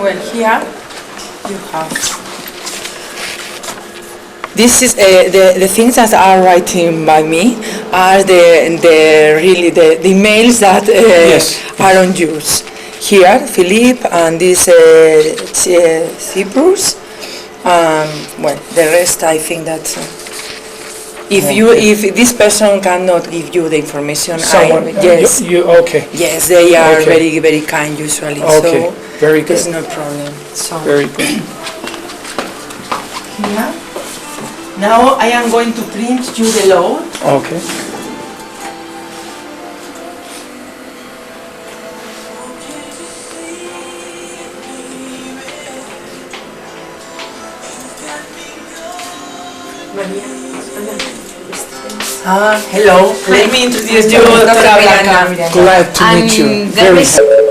Well, here you have. This is the things that are writing by me are the emails that are on yours. Here, Philippe and this Cyprus. Well, the rest I think that if this person cannot give you the information, yes, yes, they are very very kind usually. Okay, so very good. There's no problem. So Very good. here. Now I am going to print you the load. Okay. Hello. Let me introduce you, Dr. Miranda. Glad to meet you. Very happy.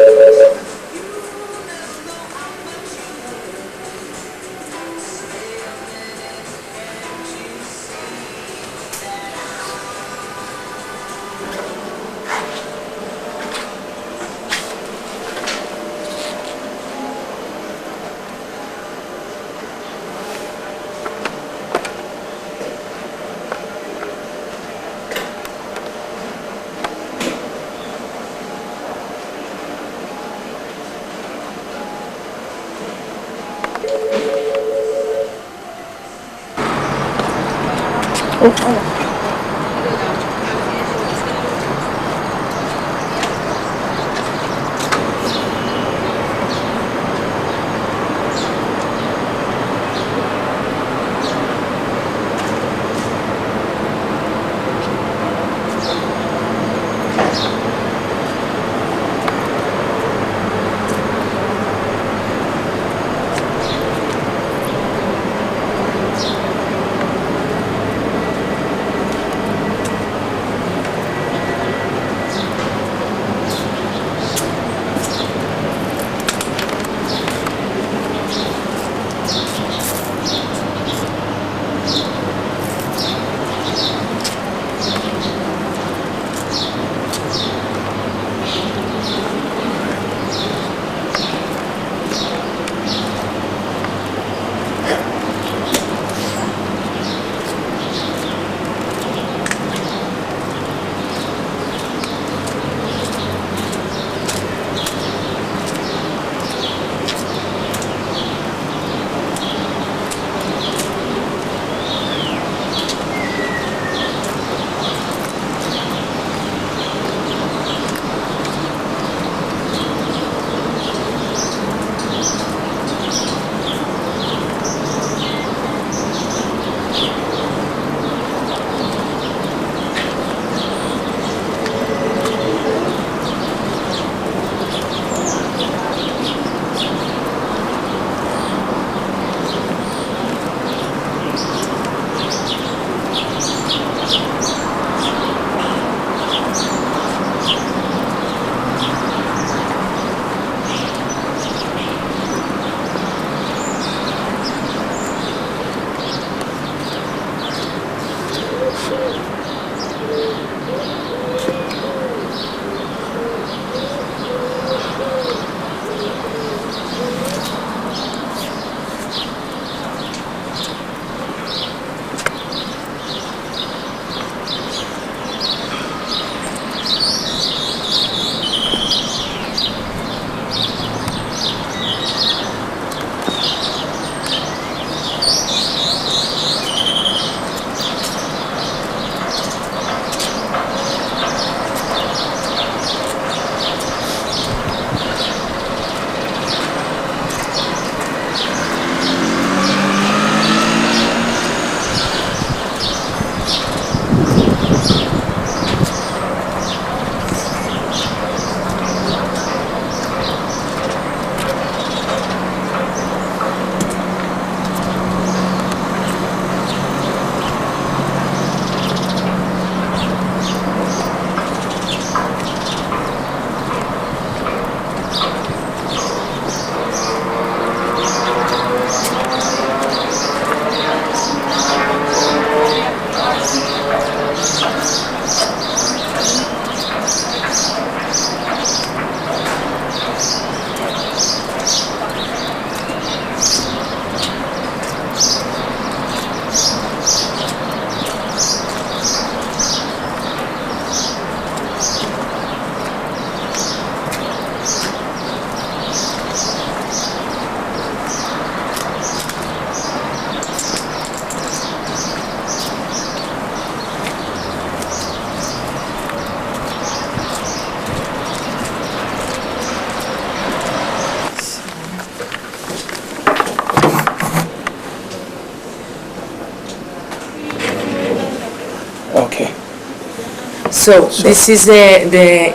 So this is the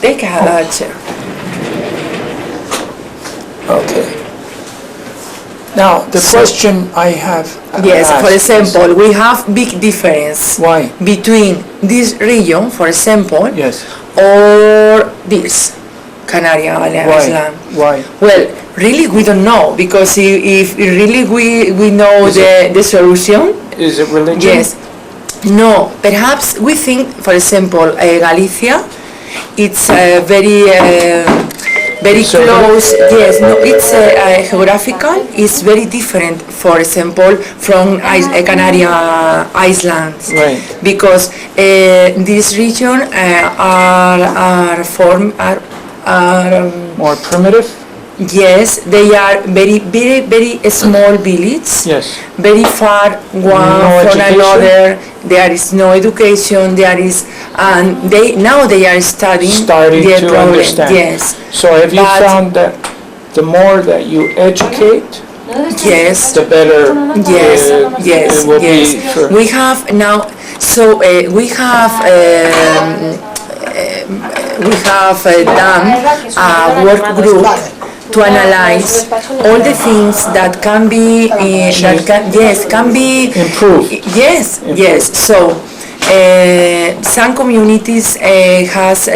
take a chair. Okay. Now, the question I have Yes, asked for is, example, we have big difference Why? between this region, for example, Yes. or this, Canary Why? Island. Why? Well, really we don't know, because if really we know Is the solution, Is it religion? yes. No, perhaps we think, for example, Galicia, it's very close. Yes, no, it's geographical. It's very different, for example, from Canary Islands, Right. because this region More primitive? yes, they are very small villages. Yes. Very far one No from education? another. There is no education. There is, and they are studying the To problem. understand. Yes, So have you But- found that the more that you educate, yes, the better yes, yes, it will yes. be for... We have now. So we have done a work group to analyze all the things that can be can be Improve. yes, yes. So some communities has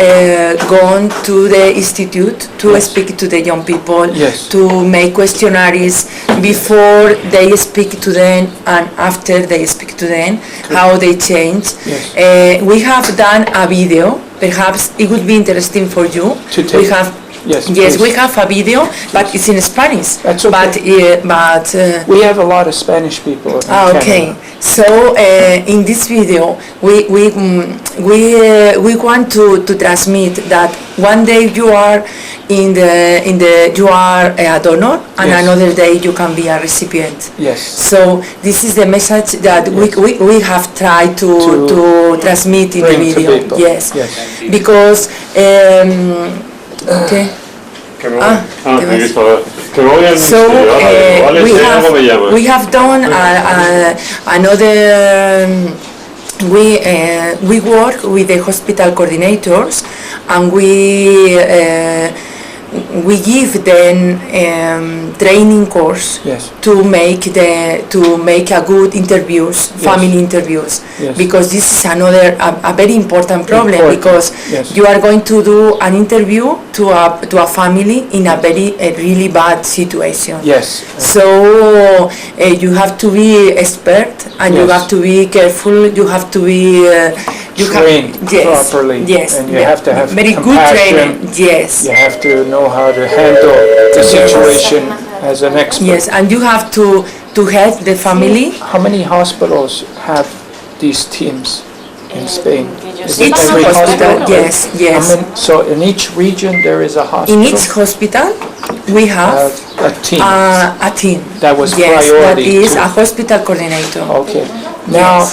gone to the institute to Yes. speak to the young people, Yes. to make questionnaires before they speak to them and after they speak to them, how they change. Yes. We have done a video. Perhaps it would be interesting for you. To take- We have. Yes, Yes, please. we have a video, but it's in Spanish. That's okay. But We have a lot of Spanish people in Canada. okay. So in this video, we want to transmit that one day you are you are a donor, and Yes. another day you can be a recipient. Yes. So this is the message that we have tried to transmit in the Bring to video. people. Yes. Yes. Because ¿qué? Que me Ah, ¿qué me he más? visto. Que me voy al So ministerio. Ahora, vale, sí, algo me llama. we have done another. We work with the hospital coordinators, and we give them training course Yes. to make a good interviews, family interviews, Yes. because this is another a very important problem. Important, Because yes. you are going to do an interview to a family in a really bad situation. Yes. So you have to be expert, and you Yes. have to be careful. You have to be Trained yes, properly. Yes, And you have to have very good compassion. training. Yes. You have to know how to handle the situation as an expert. Yes, and you have to help the family. How many hospitals have these teams in Spain? Is it Each every hospital, yes, yes. So in each region there is a hospital? In each hospital, we have a team. a team. That was yes, that priority is to- a hospital coordinator. Okay. Now,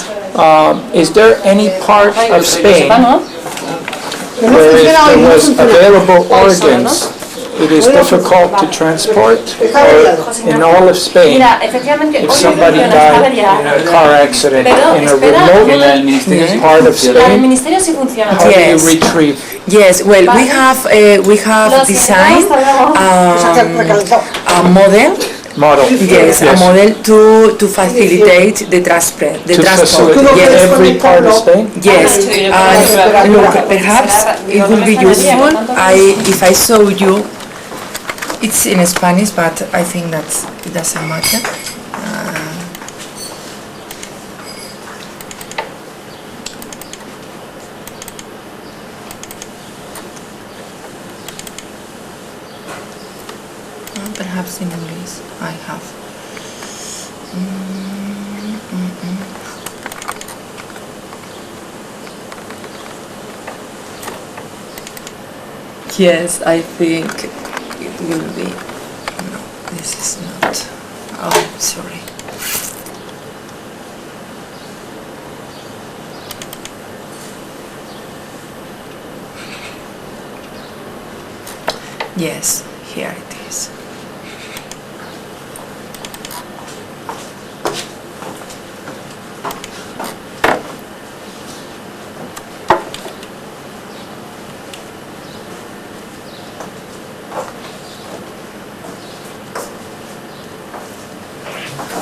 is there any part of Spain where if there was available organs, it is difficult to transport? Or in all of Spain, if somebody died in a car accident in a remote part of Spain, how do you Yes. retrieve? Yes, well, we have designed a model. Model? Yes, a model to facilitate the transport. To facilitate Yes. every part of Spain? Yes, and look, perhaps it will be useful. If I show you, it's in Spanish, but I think that it doesn't matter. Perhaps in English I have. Yes, I think it will be. No, this is not. Oh, sorry. Yes, here it is.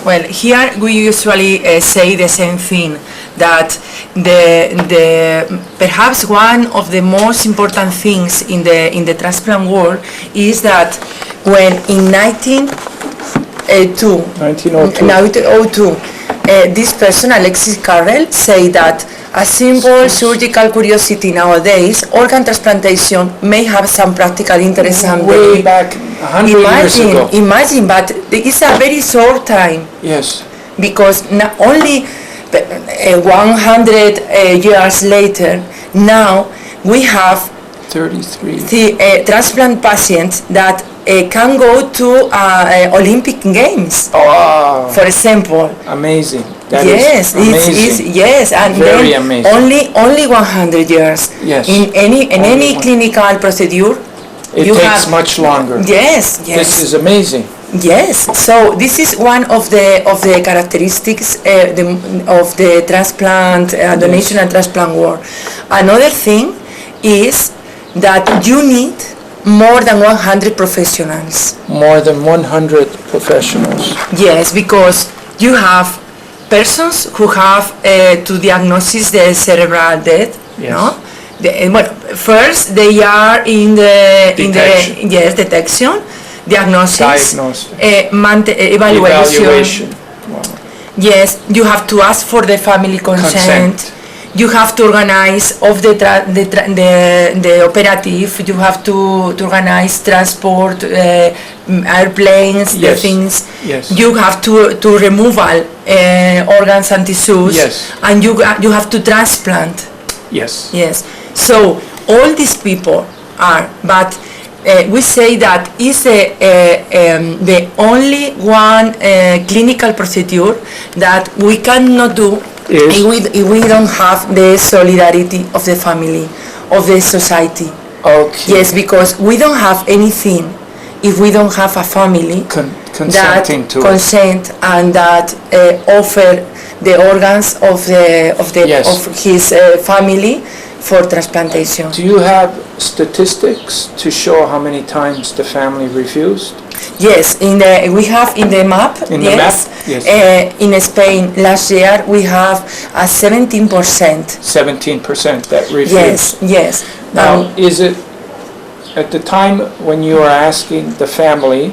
Well, here we usually say the same thing, that the perhaps one of the most important things in the transplant world is that when in 1902, this person, Alexis Carrel, say that a simple surgical curiosity nowadays, organ transplantation may have some practical interest way back 100 years ago. Imagine, but it's a very short time. Yes. Because not only 100 years later, now we have 33 transplant patients that can go to Olympic Games, for example. Amazing. That yes, is amazing. yes, and very then amazing. only 100 years. Yes. In any clinical procedure, it takes much longer. Yes. This is amazing. Yes. So this is one of the characteristics of the transplant donation and transplant world. Another thing is that you need more than 100 professionals. More than 100 professionals. Yes, because you have persons who have to diagnose the cerebral death. Yes. No? First they are in the detection, diagnosis, evaluation. Wow. Yes, you have to ask for the family consent. You have to organize of the operative. You have to organize transport, airplanes, the things. Yes. You have to removal organs and tissues. Yes. And you have to transplant. Yes. Yes. So all these people are, but we say that is the only one clinical procedure that we cannot do if we don't have the solidarity of the family, of the society. Okay. Yes, because we don't have anything if we don't have a family that consent and that offer the organs of his family for transplantation. Do you have statistics to show how many times the family refused? Yes, we have in the map. In the map? Yes. In Spain last year we have a 17%. 17% that refused. Yes. Now, is it at the time when you are asking the family,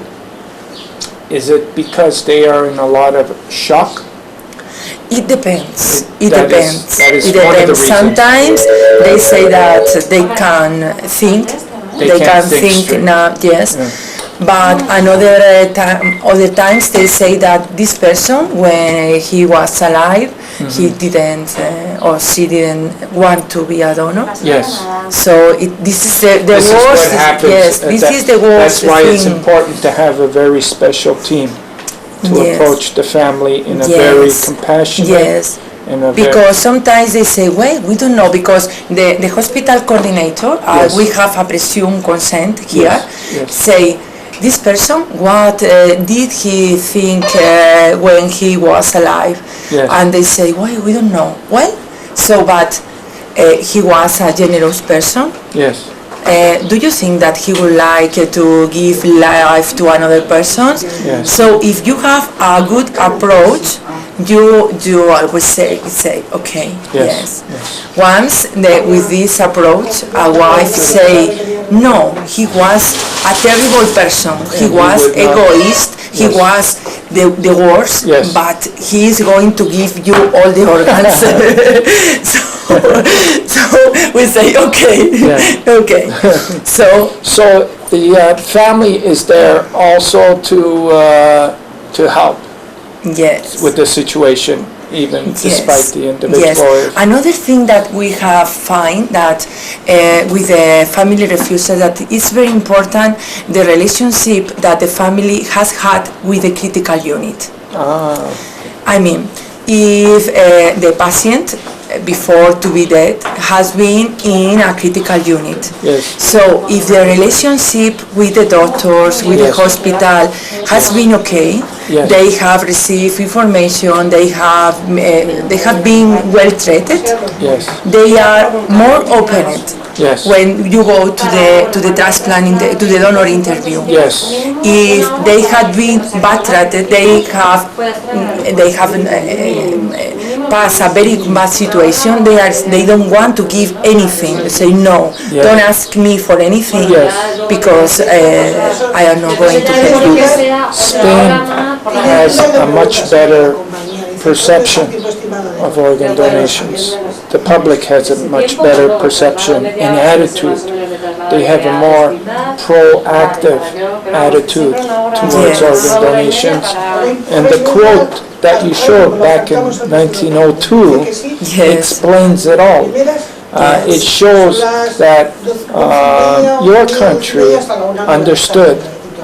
is it because they are in a lot of shock? It depends. That is one of the reasons. Sometimes they say that they can think. They can think now. Yes. Yeah. But other times they say that this person, when he was alive, he didn't or she didn't want to be a donor. Yes. So this is the this worst. Is what happens. Yes, this is the worst. That's why thing. it's important to have a very special team to approach the family in a very compassionate. Yes. Because sometimes they say, well, we don't know, because the hospital coordinator, we have a presumed consent here, say, this person, what did he think when he was alive? Yes. And they say, well, we don't know. Well, so, but he was a generous person. Yes. Do you think that he would like to give life to another person? Yes. So if you have a good approach, you always say okay, yes. Once with this approach, a wife say, no, he was a terrible person, he was egoist, he was the worst, but he is going to give you all the organs. so we say okay. So the family is there also to help. Yes. With the situation, even despite the individual. Yes. Another thing that we have find that with the family refusal, that it's very important the relationship that the family has had with the critical unit. I mean, if the patient before to be dead has been in a critical unit. Yes. So if the relationship with the doctors, with the Yes. hospital has been okay, Yes. they have received information, they have been well treated, Yes. they are more open Yes. when you go to the transplant to the donor interview. Yes. If they had been bad treated, they have passed a very bad situation. They don't want to give anything. They say no, Yes. don't ask me for anything Yes. because I am not going to help you. Spain has a much better perception of organ donations. The public has a much better perception and attitude. They have a more proactive attitude towards Yes. organ donations. And the quote that you showed back in 1902 Yes. explains it all. It shows that your country understood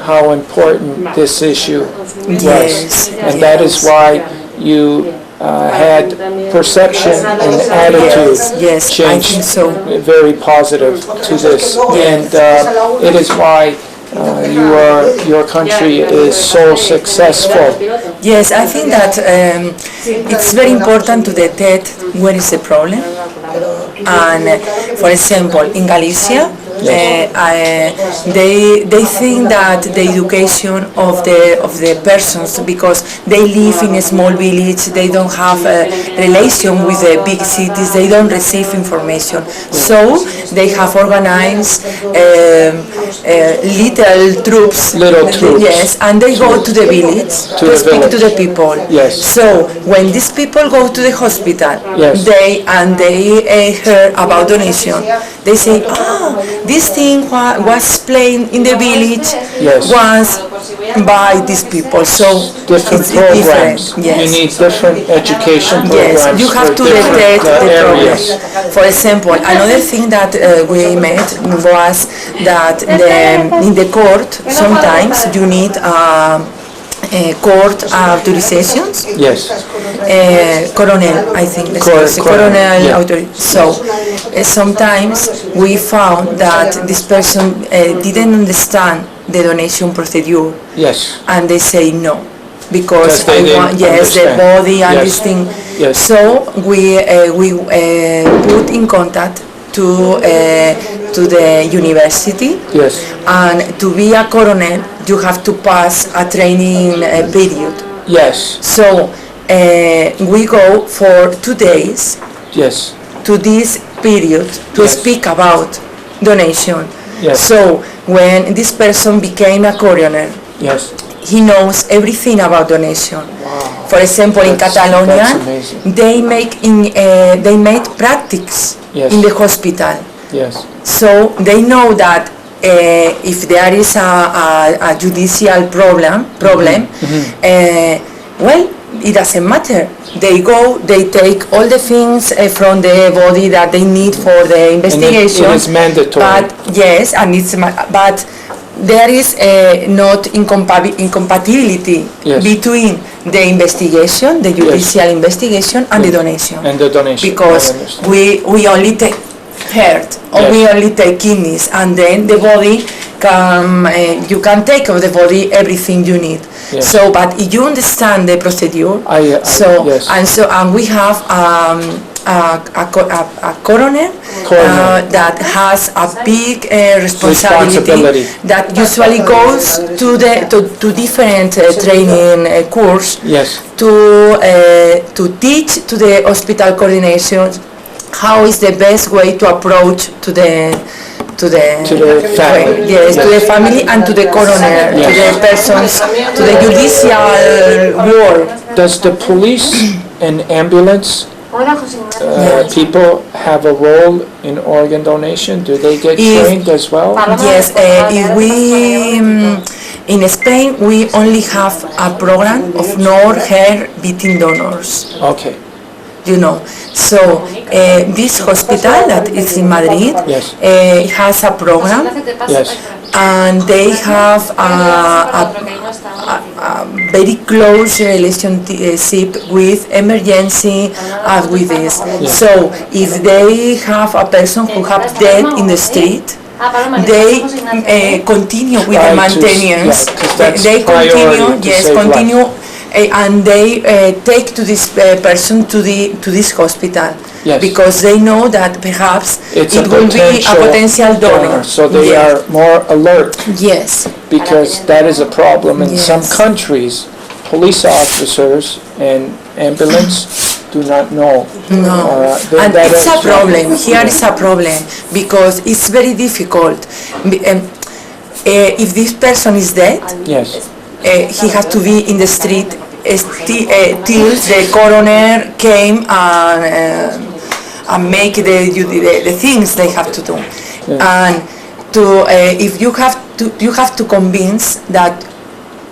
how important this issue was. Yes. And that is why you had perception and attitude Yes, I changed think so. very positive to this. And it is why your country is so successful. Yes, I think that it's very important to detect where is the problem. And for example, in Galicia, they think that the education of the persons, because they live in a small village, they don't have a relation with the big cities, they don't receive information. So they have organized little troops. Yes, and they go to the village to speak to the people. Yes. So when these people go to the hospital, Yes. they heard about donation. They say, this thing was playing in the village Yes. once by these people. So Different it's programs. different. Yes. You need different education programs. Yes, you have for to different, detect the problem. areas. For example, another thing that we met was that in the court, sometimes you need court authorizations. Yes. Coronel, I think. Coronel, yeah. So sometimes we found that this person didn't understand the donation procedure, Yes. and they say no because they didn't the understand. body and Yes. this thing. Yes. So we put in contact to the university. Yes. And to be a coronel, you have to pass a training period. Yes. So we go for 2 days Yes. to this period to Yes. speak about donation. Yes. So when this person became a coroner, Yes. he knows everything about donation. Wow. For example, in That's Catalonia, amazing. they made practice Yes. in the hospital. Yes. So they know that if there is a judicial problem, well, it doesn't matter. They go, they take all the things from the body that they need for the investigation. And it is mandatory. But yes, and but there is not incompatibility Yes. between the investigation, the judicial investigation, and the donation. And the donation. Because I understand. we only take heart, or Yes. we only take kidneys, and then the body you can take of the body everything you need. Yes. So, but if you understand the procedure, yes. and we have a coroner that has a big responsibility that usually goes to different training course. Yes. To teach to the hospital coordination how is the best way to approach to the family. Yes, to the family and to the coroner, Yes. to the persons, to the judicial world. Does the police and ambulance people have a role in organ donation? Do they get trained as well? Yes, if we in Spain we only have a program of no hair beating donors. Okay. You know, so this hospital that is in Madrid Yes. has a program, Yes. and they have very close relationship with emergency as with this. So if they have a person who have dead in the street, they continue with the maintenance. They continue, continue, and they take to this person to this hospital. Yes. Because they know that perhaps It's it will be a potential donor. So they are more alert. Yes. Because that is a problem in some Yes. countries. Police officers and ambulance do not know. No, and it's a problem. Here is a problem because it's very difficult. If this person is dead, Yes. he has to be in the street till the coroner came and make the things they have to do. And if you have to convince that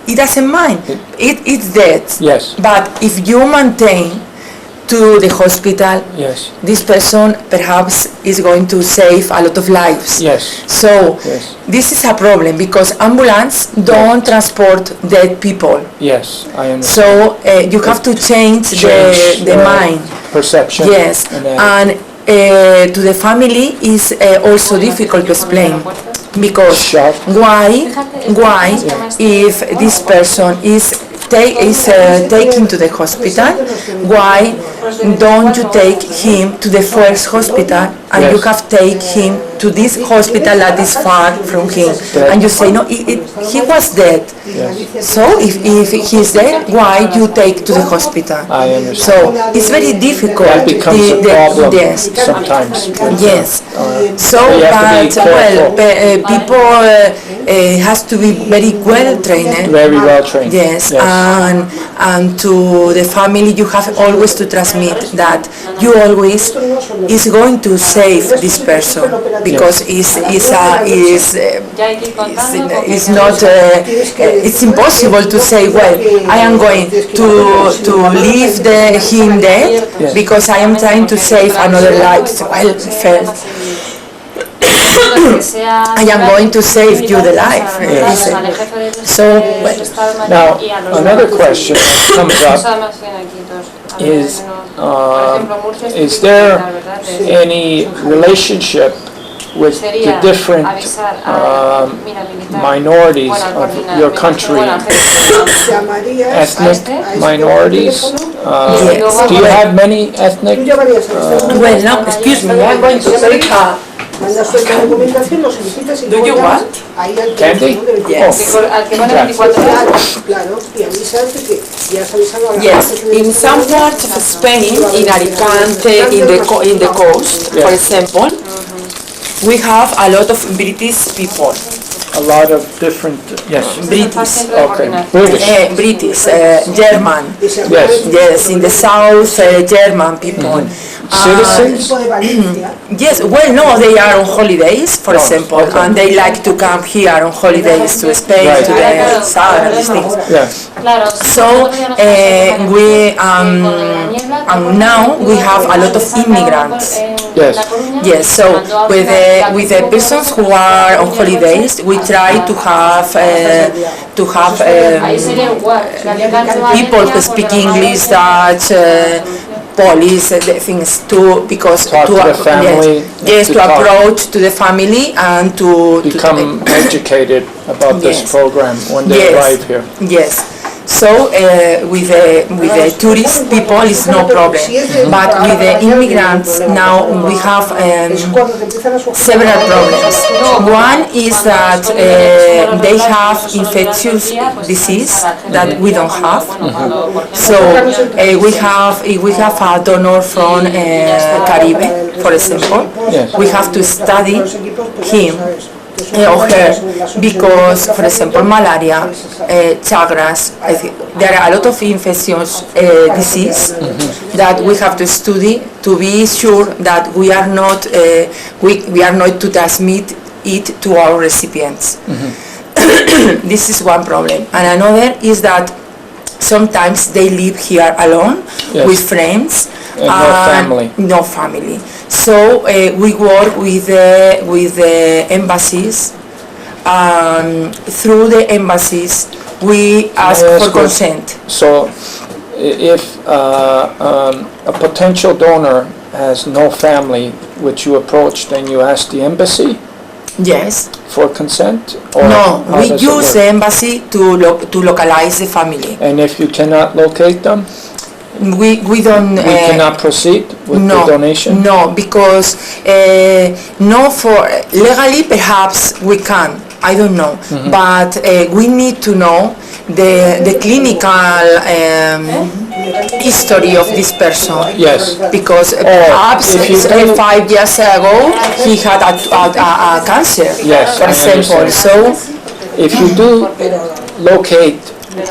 it doesn't mind, it's dead. Yes. But if you maintain to the hospital, Yes. this person perhaps is going to save a lot of lives. Yes. So Yes. this is a problem because ambulance don't transport dead people. Yes, I understand. So you have to change the mind. Perception. Yes, and to the family is also difficult to explain because Shock. why if this person is taken to the hospital, why don't you take him to the first hospital and you have take him to this hospital that is far from him, and you say no, he was dead. So if he's dead, why you take to the hospital? I understand. So it's very difficult. That becomes a problem Yes. sometimes. Yes. So, you have to be but people has to be very well trained. Very well trained. Yes, and to the family you have always to transmit that you always is going to save this person because it's not it's impossible to say, well, I am going to leave him there because I am trying to save another life. Well, I am going to save you the life. So, Now, another question that comes up is there any relationship with the different minorities of your country, ethnic minorities? Do you have many ethnic? well, no, excuse me, I'm going to take a... Do you want? Candy? Yes. Oh, Yes, in some parts of Spain, in Alicante, in the coast, for example, we have a lot of British people. a lot of different, yes. British. Okay, British. British, German. Yes. Yes, in the south, German people. Citizens? Yes, well, no, they are on holidays, for example, and they like to come here on holidays to Spain, to the south, and these things. Yeah. So and now we have a lot of immigrants. Yes. Yes, so with the persons who are on holidays, we try to have people who speak English, Dutch, Polish, things too, because Talk to the family. Yes, to approach to the family and to Become educated about this Yes. program when they arrive here. Yes. So with the tourist people it's no problem, but with the immigrants now we have several problems. One is that they have infectious disease that we don't have. So we have a donor from Caribe, for example. Yes. We have to study him or her because, for example, malaria, Chagas, there are a lot of infectious disease that we have to study to be sure that we are not to transmit it to our recipients. This is one problem, and another is that sometimes they live here alone with friends. And no family. So we work with the embassies. Through the embassies, we ask May I for ask you- consent. So if a potential donor has no family which you approach, then you ask the embassy Yes. for consent? Or No, how we does it use work? the embassy to localize the family. And if you cannot locate them, We don't. we cannot proceed with the donation? No, because no, for legally perhaps we can. I don't know, but we need to know the clinical history of this person. Yes. Because perhaps if you do- 5 years ago he had a cancer. Yes, for I example. understand. So If you do locate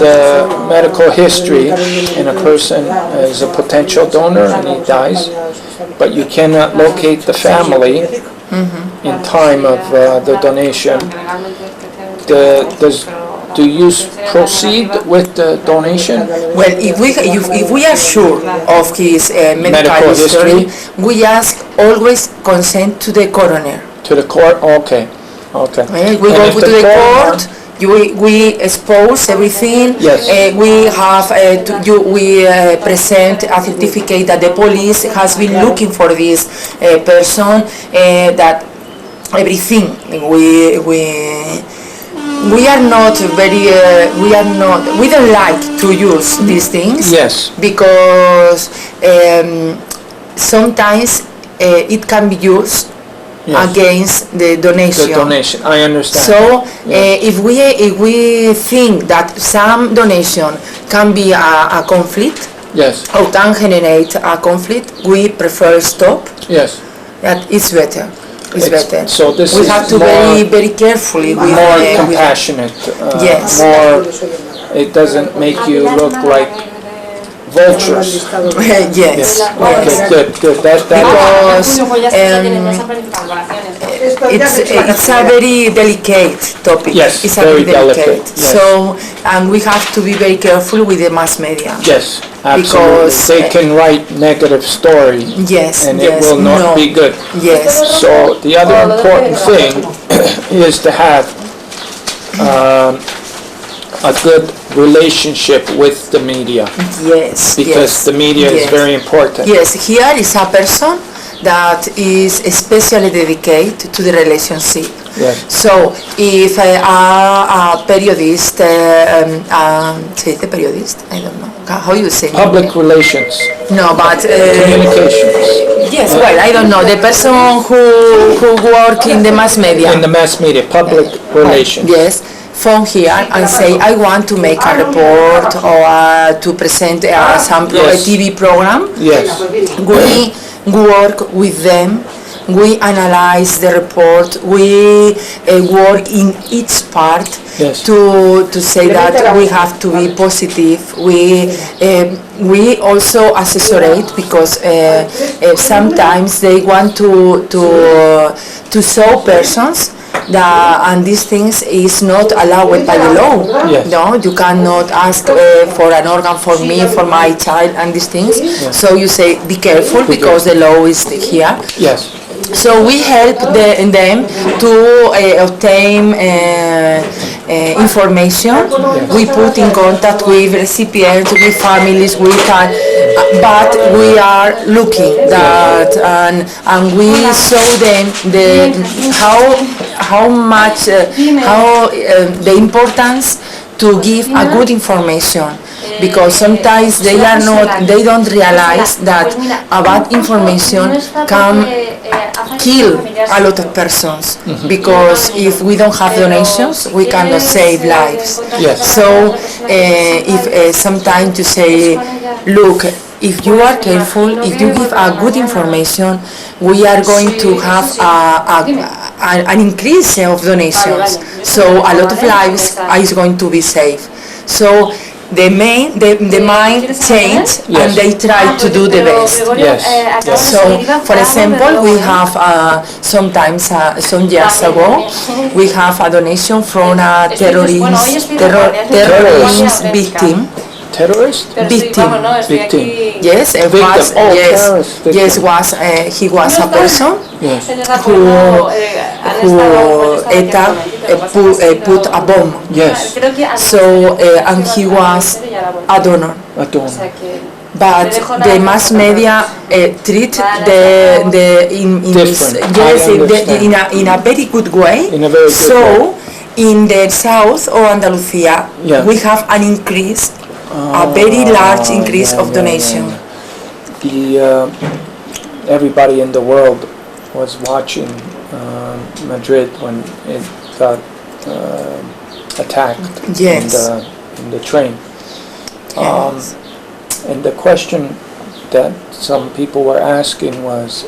the medical history and a person is a potential donor and he dies, but you cannot locate the family in time of the donation, do you proceed with the donation? well, if we are sure of his medical Medical history, history. we ask always consent to the coroner. To the court? Okay, okay. We And go if to the coroner- court. We expose everything. Yes. We have we present a certificate that the police has been looking for this person. That everything we are not very we don't like to use these things. Yes. Because sometimes it can be used Yes. against the donation. The donation, I understand. So Yeah. if we think that some donation can be a conflict Yes, or can generate a conflict, we prefer stop. yes. That it's better. It's better. So this we is have to more- very carefully with More with- compassionate. Yes. More, it doesn't make you look like vultures. yes. Okay, good, good. That Because it's a very delicate topic. Yes, it's a very delicate, yes. So, and we have to be very careful with the mass media. yes, absolutely. Because, They can write negative story Yes, and yes, it will not no. be good. Yes, So the other important thing is to have a good relationship with the media, yes, because yes. the media is yes. very important. Yes, here is a person that is especially dedicated to the relationship. Yes. So, if a periodist, say the periodist, I don't know, how you say? Public relations, No, but communications, yes, well, I don't know, the person who work in the mass media. in the mass media, public relations. Yes, phone here and say, I want to make a report or to present some Yes. TV program. Yes, We work with them, we analyze the report, we work in each part Yes. to say that we have to be positive. We also assessorate because sometimes they want to show persons that, and these things is not allowed by the law. Yes. No, you cannot ask for an organ for me, for my child, and these things. So you say, be careful because the law is here. yes, So we help them to obtain information. We put in contact with recipients, with families, but we are looking that and we show them how much the importance to give a good information, because sometimes they don't realize that a bad information can kill a lot of persons, because if we don't have donations we cannot save lives. Yes. So if sometimes you say, look, if you are careful, if you give a good information, we are going to have an increase of donations. So a lot of lives is going to be saved. So the mind change, Yes. and they try to do the best. yes, yes. So, for example, we have sometimes some years ago, we have a donation from a terrorism victim. Terrorist? Victim. Victim. Yes, it Victim. was. Oh, Yes, terrorist victim. yes, he was a person Yes. who ETA put a bomb. Yes. So and he was a donor. A donor. But the mass media treat the in this, Different. yes, I understand. in a very good way. In a very good so way. in the south of Andalusia, Yeah. we have an increase, a very large increase of donation. Everybody in the world was watching Madrid when it got attacked Yes. in the train. Yes. And the question that some people were asking was,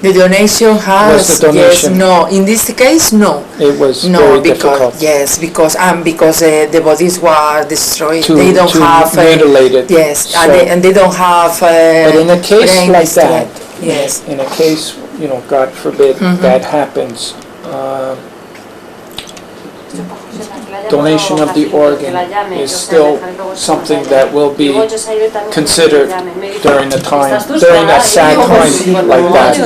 The donation has, Was the donation- yes, no, in this case, no. it was No, very because difficult because the bodies were destroyed. to, They don't to have mutilate it. yes, So- and they don't have. But in a case brain like that, destroyed. Yes. in a case, God forbid, that happens, donation of the organ is still something that will be considered during a sad time like that, in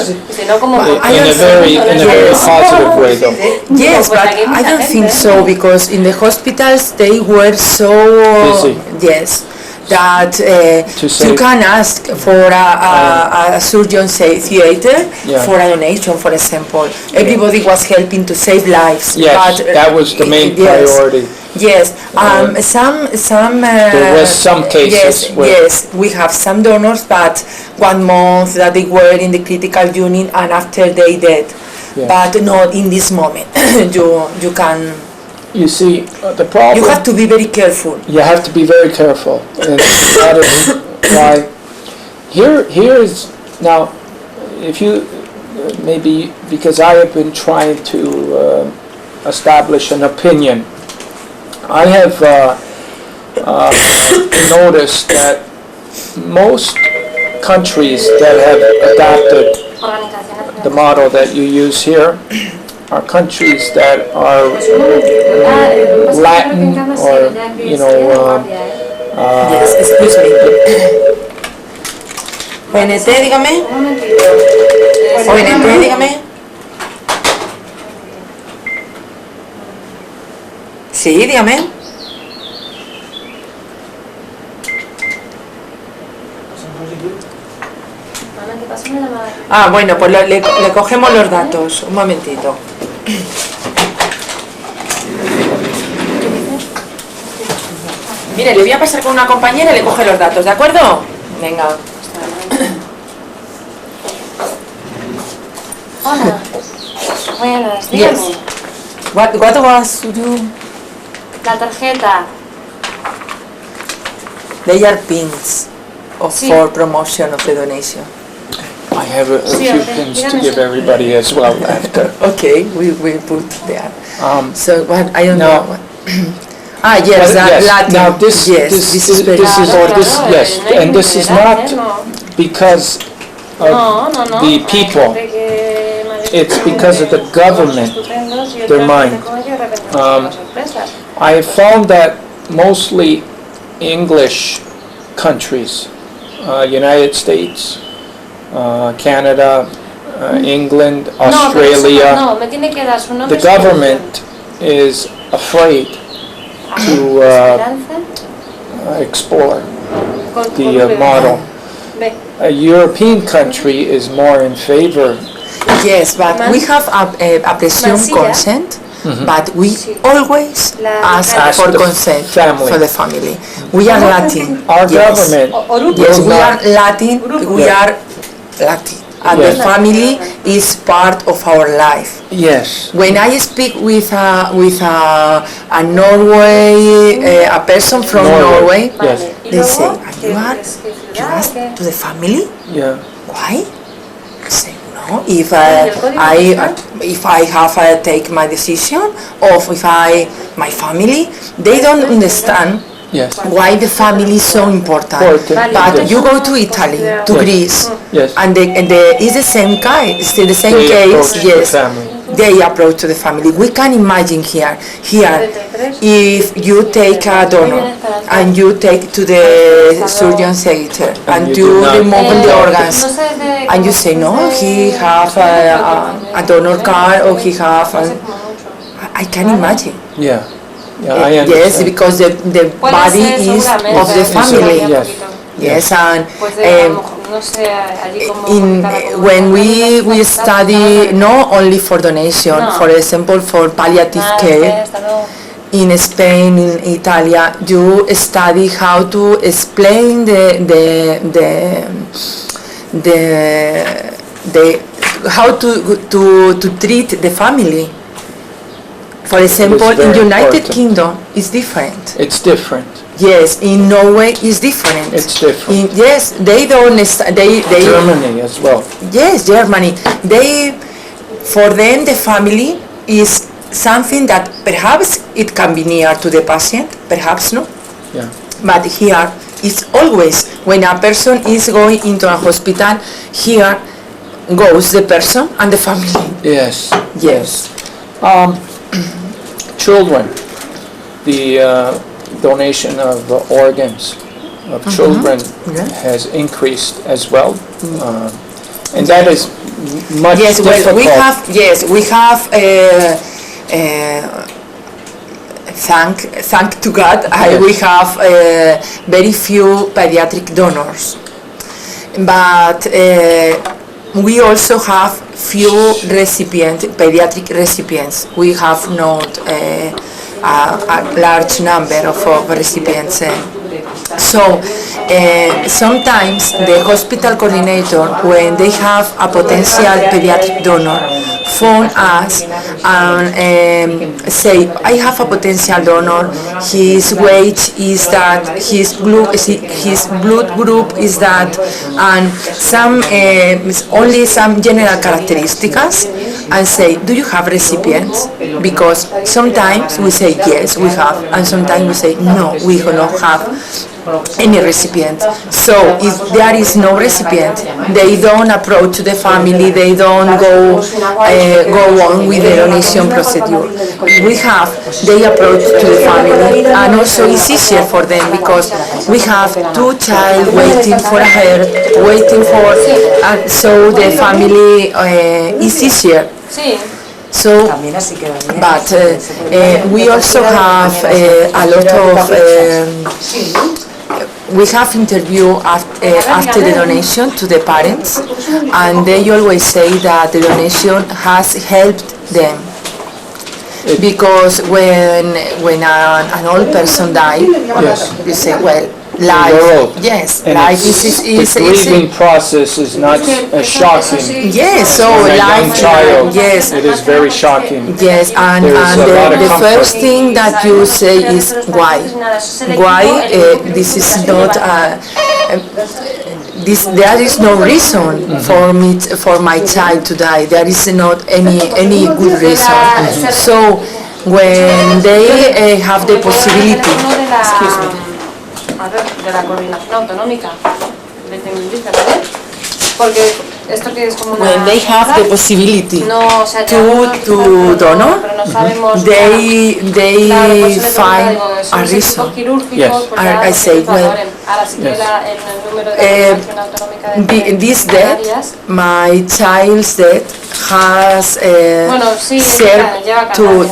a very positive way though. Yes, but I don't think so because in the hospitals they were so Busy. yes that To you save- can ask for a surgeon theater Yeah. for a donation, for example. Everybody was helping to save lives. Yes, but, that was the main yes. priority. Yes, some. There was some cases Yes, where- yes, we have some donors, but 1 month that they were in the critical unit and after they dead. Yeah. But not in this moment. you can. You see, the problem. You have to be very careful. You have to be very careful, and that is why. Here is now, if you maybe because I have been trying to establish an opinion. I have noticed that most countries that have adopted the model that you use here are countries that are Latin or Yes, excuse me. ONT, dígame. ONT, dígame. Sí, dígame. Ah, bueno, pues le cogemos los datos. Un momentito. Mire, le voy a pasar con una compañera y le coge los datos, ¿de acuerdo? Venga. Hola. Buenas, dígame. Yes. What was you? La tarjeta. They are pins Sí. for promotion of the donation. I have a Sí, few ok. pins to Dígame give su- everybody as well after. Okay, we put there. So what I don't Now- know. What. Yes, Well, yes. Latin. Now this is very this is important. yes, and this is not because of the people. It's because of the government, their mind. I have found that mostly English countries, United States, Canada, England, Australia, No, me tiene que dar su nombre. the government is afraid to explore the model. A European country is more in favor. Yes, but we have a presumed Mansilla. consent, but we always ask Ask for the consent family. for the family. We are Latin. Our Yes. government Yes, will we are not. Latin. We Yeah. are Latin, and Yes. the family is part of our life. Yes. When I speak with a Norway, a person from Norway, Yes. they say, you ask to the family? Yeah. Why? I say, no, if I have take my decision, or if my family, they don't understand Yes. why the family is so important. Important. But you go to Italy, to Yes. Greece, Yes. and it's the same guy, it's the same They case, approach the yes. family. they approach to the family. We can imagine here, if you take a donor and you take to the surgeon theater and you remove the organs and you say, no, he have a donor card or he have I can imagine. Yeah, I understand. Yes, because the body is of the family. Yes, and when we study not only for donation, for example, for palliative care, in Spain, in Italy, you study how to explain how to treat the family. For example, in United Kingdom, it's different. It's different. Yes, in Norway it's different. It's different. Yes, they don't. They Germany as well. Yes, Germany. For them, the family is something that perhaps it can be near to the patient, perhaps no. Yeah. But here, it's always when a person is going into a hospital. Here goes the person and the family. Yes. Yes. Children, the donation of organs of children has increased as well, and that is much difficult. Well, we have. Thank to God, we have very few pediatric donors, but we also have few pediatric recipients. We have not a large number of recipients. So sometimes the hospital coordinator, when they have a potential pediatric donor, phone us and say, I have a potential donor, his weight is that, his blood group is that, and only some general characteristics, and say, do you have recipients? Because sometimes we say, yes, we have, and sometimes we say, no, we do not have any recipient. So if there is no recipient, they don't approach the family, they don't go on with the donation procedure. They approach to the family, and also it's easier for them because we have two child waiting for a heart, so the family is easier. So, but we also have a lot of we have interview after the donation to the parents, and they always say that the donation has helped them, because when an old person dies, you say, well, life, yes, and life is the grieving process is not shocking. Yes, so a life, young child, yes, it is very shocking. yes, and the first thing that you say is why this is not there is no reason for my child to die. There is not any good reason. So when they have the possibility, excuse me. De la coordinación autonómica, ¿vale? Porque esto que es como when they have the possibility to donor, they find a reason. Yes. I say, well, this death, my child's death, has served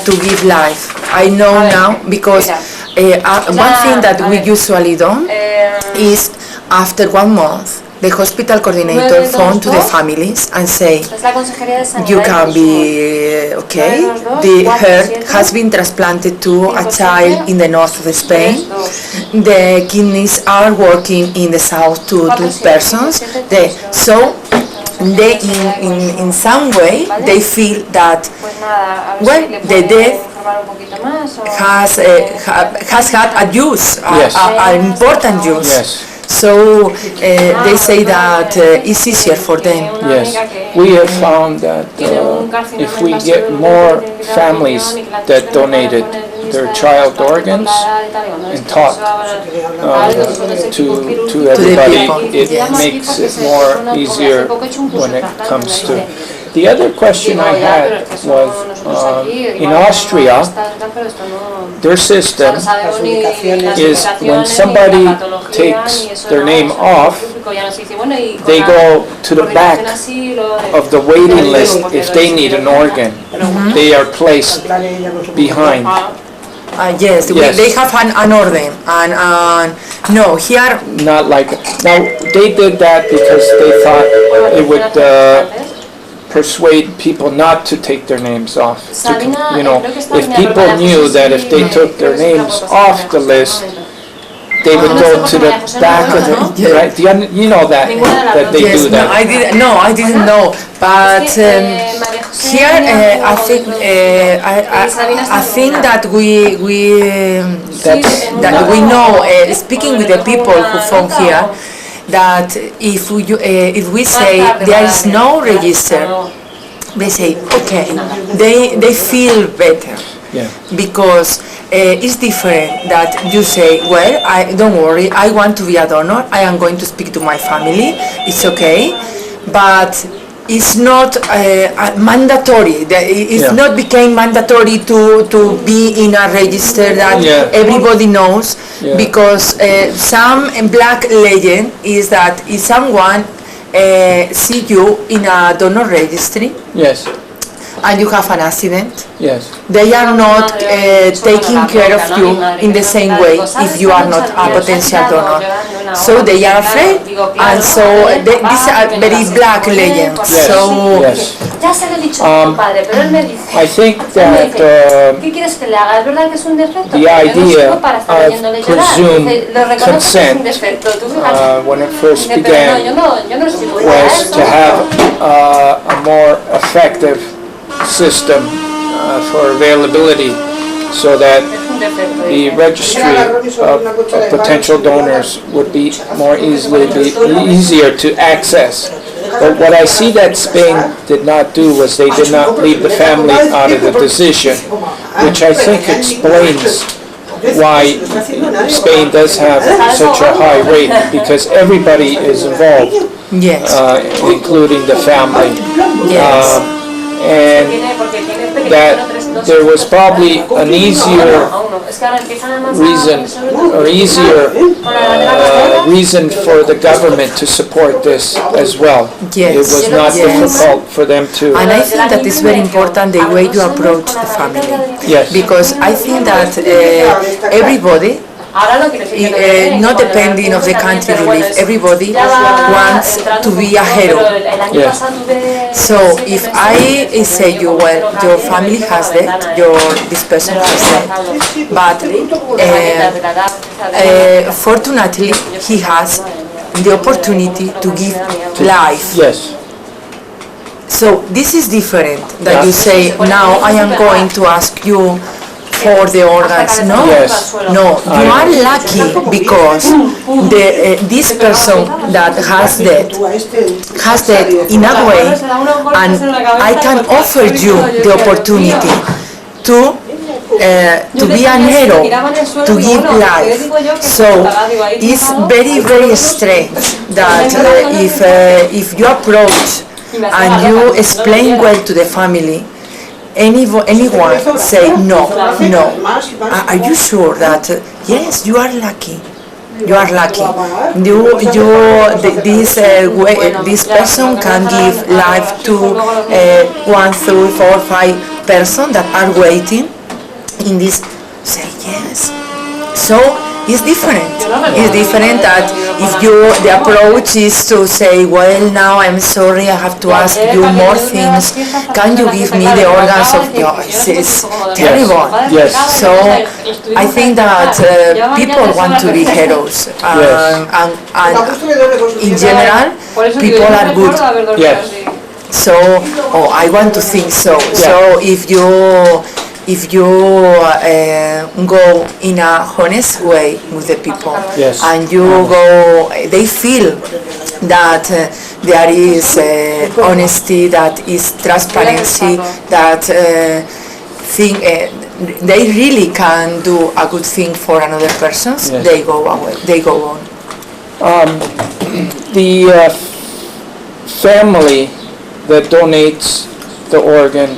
to give life. I know now, because one thing that we usually do is after 1 month, the hospital coordinator phone to the families and say, you can be okay. The heart has been transplanted to a child in the north of Spain. The kidneys are working in the south to 2 persons. So they, in some way, they feel that, well, the death has had a use, an important use. Yes. So they say that it's easier for them. Yes, we have found that if we get more families that donated their child organs and talk to everybody, it makes it more easier when it comes to The other question I had was, in Austria, their system is when somebody takes their name off, they go to the back of the waiting list if they need an organ. They are placed behind. Yes, Yes. they have an order, and no, here, Not like, now, they did that because they thought it would persuade people not to take their names off. You know, if people knew that if they took their names off the list, they would go to the back of the, right? You know that they yes, do that. I didn't know, but here I think I think that we know, speaking with the people who from here, that if we say there is no register, they say okay, they feel better. Yeah. Because it's different that you say, well, don't worry, I want to be a donor, I am going to speak to my family, it's okay, but it's not mandatory. It's not became mandatory to be in a register that everybody knows, because some black legend is that if someone see you in a donor registry, Yes. and you have an accident, Yes. they are not taking care of you in the same way if you are not a potential donor. So they are afraid, and so these are very black legends. Yes. So Yes. I think that the idea of presumed consent when it first began was to have a more effective system for availability, so that the registry of potential donors would be easier to access. But what I see that Spain did not do was they did not leave the family out of the decision, which I think explains why Spain does have such a high rate, because everybody is involved, yes, including the family. yes. And that there was probably an easier reason for the government to support this as well. Yes. It was not difficult for them to. And I think that is very important the way you approach the family. Yes. Because I think that everybody, not depending of the country you live, everybody wants to be a hero. Yes. So if I say you, well, your family has that, this person has that, but fortunately he has the opportunity to give life. Yes. So this is different that you say, now I am going to ask you for the organs. No, Yes. no, you are lucky because this person that has that in a way, and I can offer you the opportunity to be an hero, to give life. So it's very, very strange that if you approach and you explain well to the family, anyone say no. Are you sure that yes, you are lucky? You are lucky. This person can give life to 1, 2, 4, 5 persons that are waiting in this. Say yes. So it's different. It's different that if the approach is to say, well, now I'm sorry, I have to ask you more things. Can you give me the organs of yours? It's terrible. Yes. So I think that people want to be heroes, and in general, people are good. Yes. So, I want to think so. So if you go in a honest way with the people, Yes. and they feel that there is honesty, that is transparency, that they really can do a good thing for another person. Yes. They go away. They go on. The family that donates the organ,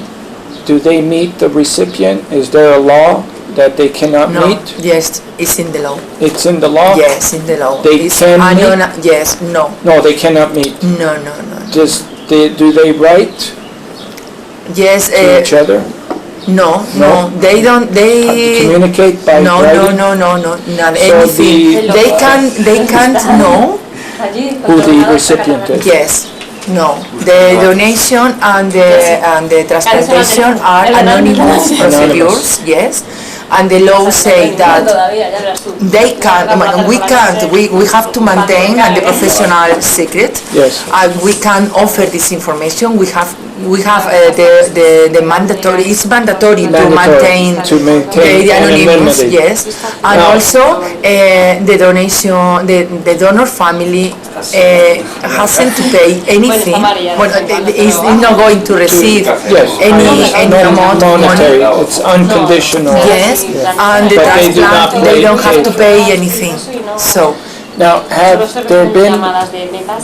do they meet the recipient? Is there a law that they cannot No, meet? yes, it's in the law. It's in the law? Yes, in the law. They It's can meet? Yes, no. No, they cannot meet. No. Do they write Yes, to each other? no, No? they don't, they... Communicate by No, writing? not So anything. They can't know, Who the recipient is? yes, no. The donation and the transplantation are anonymous procedures, yes. And the law say that they can't, we can't, we have to maintain the professional secret. Yes. We can offer this information. We have the mandatory. It's mandatory to maintain the anonymous. anonymity. Yes, and also the donation, the donor family hasn't to pay anything. Well, is not going to receive any amount of monetary. money. It's unconditional. Yes, and the But they do not transplant, they don't have to pay. pay anything. So, Now, have there been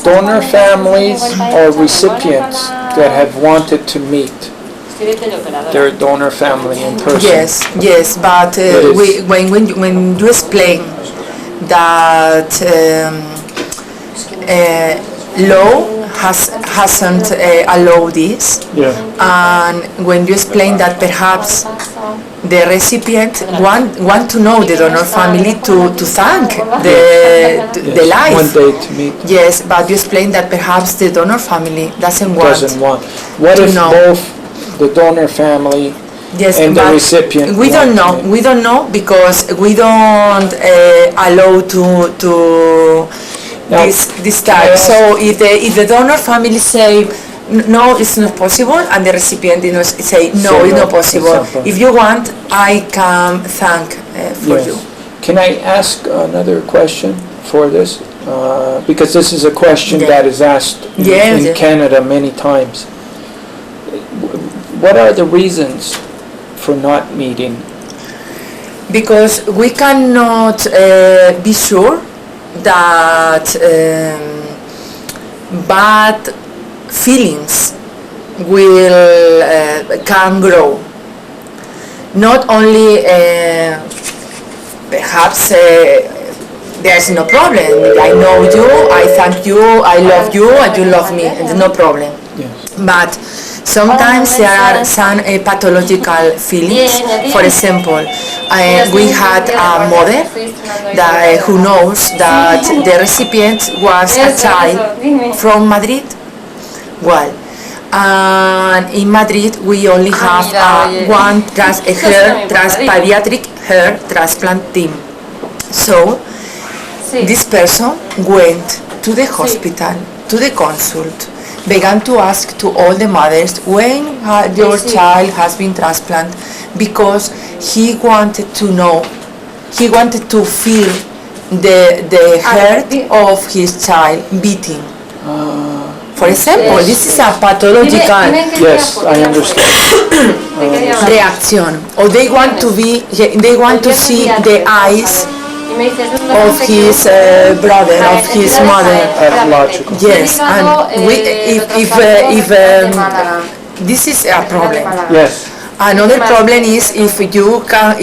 donor families or recipients that have wanted to meet their donor family in person? yes, but when you explain that law hasn't allowed this, Yeah. and when you explain that perhaps the recipient want to know the donor family to thank the life. One day to meet. Yes, but you explain that perhaps the donor family doesn't want. What to if know. both the donor family Yes, and the but recipient we don't know. want to We don't know because we don't allow to Now, this type. So if the donor family say no, it's not possible, and the recipient say no, it's not possible. Example. If you want, I can thank for Yes. you. Can I ask another question for this? Because this is a question that is asked in Canada many times. What are the reasons for not meeting? Because we cannot be sure that bad feelings can grow. Not only perhaps there's no problem. I know you, I thank you, I love you, and you love me. There's no problem. Yes. But sometimes there are some pathological feelings. For example, we had a mother who knows that the recipient was a child from Madrid. Well, and in Madrid we only have one pediatric hair transplant team. So this person went to the hospital, to the consult, began to ask to all the mothers when your child has been transplanted, because he wanted to know, he wanted to feel the heart of his child beating. For example, this is a pathological Yes, I understand. reaction, or they want to see the eyes of his brother, of his mother. Pathological. Yes, and if this is a problem. Yes. Another problem is if you have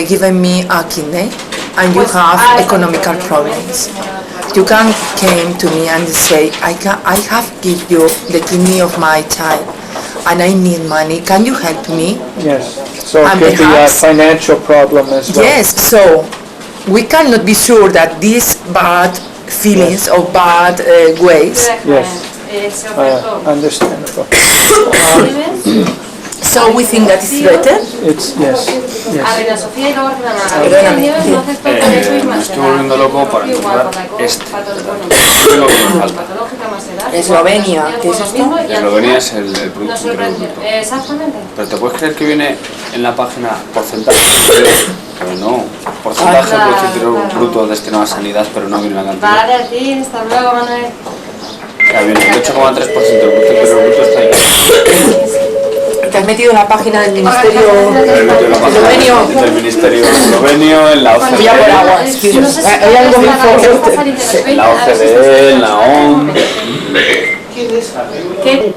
given me a kidney and you have economical problems. You can came to me and say, I have give you the kidney of my child and I need money. Can you help me? Yes. So it And could be a perhaps- financial problem as well. Yes, so we cannot be sure that these bad feelings or bad ways. Yes. Understandable. So we think that it's better. It's, yes, yes. Me estoy volviendo loco para encontrar este. Es lo que me falta. Eslovenia, ¿qué es esto? Eslovenia es el producto interior bruto. Exactamente. Pero te puedes creer que viene en la página porcentaje. Pero no, porcentaje del producto interior bruto destinado a sanidad, pero no viene la cantidad. Vale, a ti, hasta luego, Manuel. Ya viene el 8,3% del producto interior bruto está ahí. Te has metido en la página del Ministerio Eslovenio. Del Ministerio Eslovenio, en la Voy a por agua, OCDE, excuse. Hay algo muy fuerte. en la OCDE, en la ONT. ¿Qué?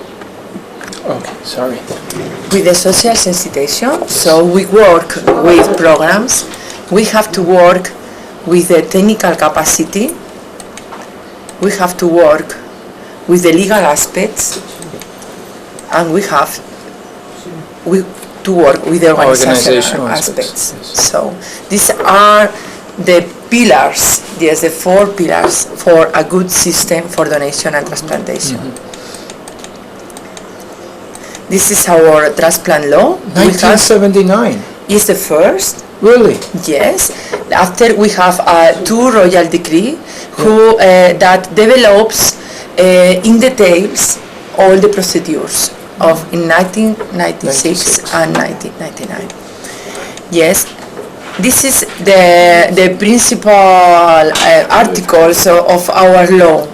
Okay, sorry. With the social sensitization, so we work with programs, we have to work with the technical capacity, we have to work with the legal aspects, and we have to work with the organizational aspects. Yes. So these are the pillars, yes, the 4 pillars for a good system for donation and transplantation. This is our transplant law. 1979. Is the first. Really? Yes. After we have 2 royal decree who that develops in details all the procedures of in 1996 and 1999. Yes. This is the principal articles of our law.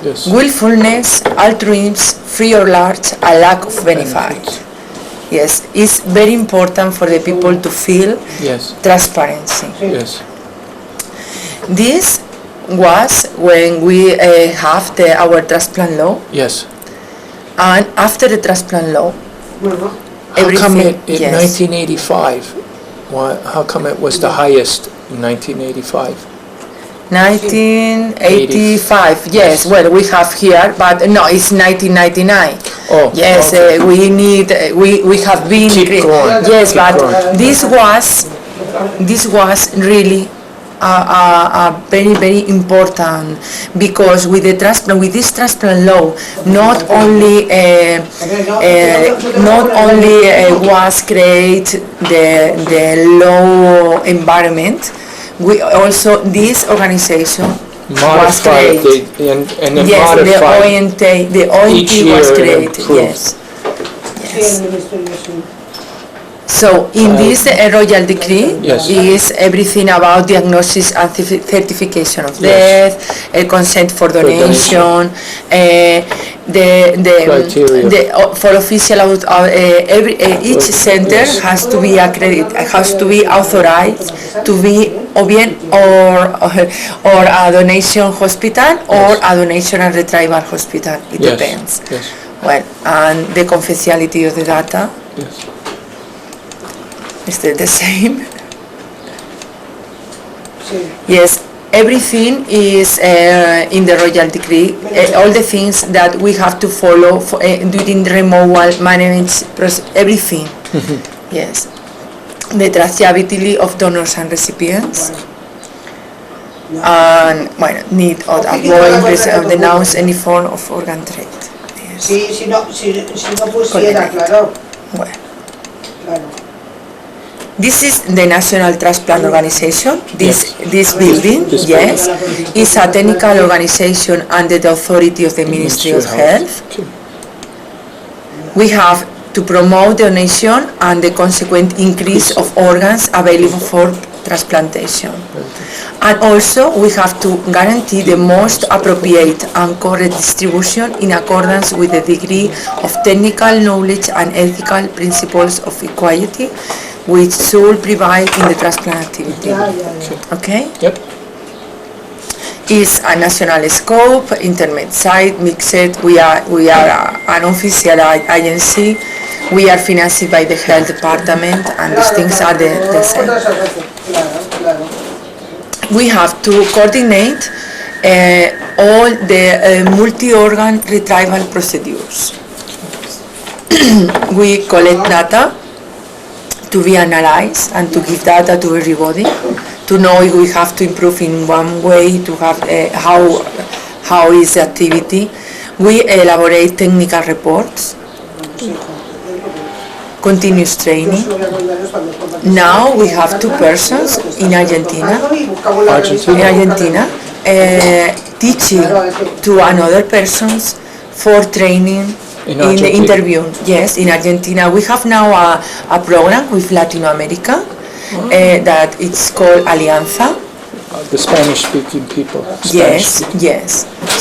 Yes. Willfulness, altruism, free or large, a lack of benefit. Yes, it's very important for the people to feel Yes. transparency. Yes. This was when we have our transplant law, Yes. and after the transplant law, How come everything, in yes. 1985? How come it was the highest in 1985? 1985, yes, well, we have here, but no, it's 1999. Oh, Yes, okay. we need, we have been, Keep going, yes, keep but going. this was really a very, very important, because with the transplant, with this transplant law, not only was create the law environment, we also, this organization was Modified, created. and then Yes, modified. the ONT each year was it created, improved. yes. Yes. So in this royal decree Yes. is everything about diagnosis and certification of Yes. death, consent for donation, Criteria. for official each center has to be accredited, has to be authorized to be or a donation hospital or a donation and retrieval hospital. It Yes. depends. Yes. Well, and the confidentiality of the data Yes. is still the same. Yes, everything is in the royal decree. All the things that we have to follow during the removal, management, everything. Yes, the traceability of donors and recipients, and well, need of avoid denounce any form of organ trade. Yes. Si no pusiera, claro. Well. This is the National Transplant Organization. This building, yes, is a technical organization under the authority of the Ministry of Health. Okay. We have to promote donation and the consequent increase of organs available for transplantation. And also we have to guarantee the most appropriate and correct distribution in accordance with the degree of technical knowledge and ethical principles of equality which should prevail in the transplant activity. Okay? Yep. Is a national scope, internet site, mixed. We are an official agency. We are financed by the health department, and these things are the same. We have to coordinate all the multi-organ retrieval procedures. We collect data to be analyzed and to give data to everybody, to know if we have to improve in one way, to have how is the activity. We elaborate technical reports, continuous training. Now we have 2 persons in Argentina teaching to another persons for training in the interview. Yes, in Argentina. We have now a program with Latin America that it's called Alianza. The Spanish-speaking people. Yes.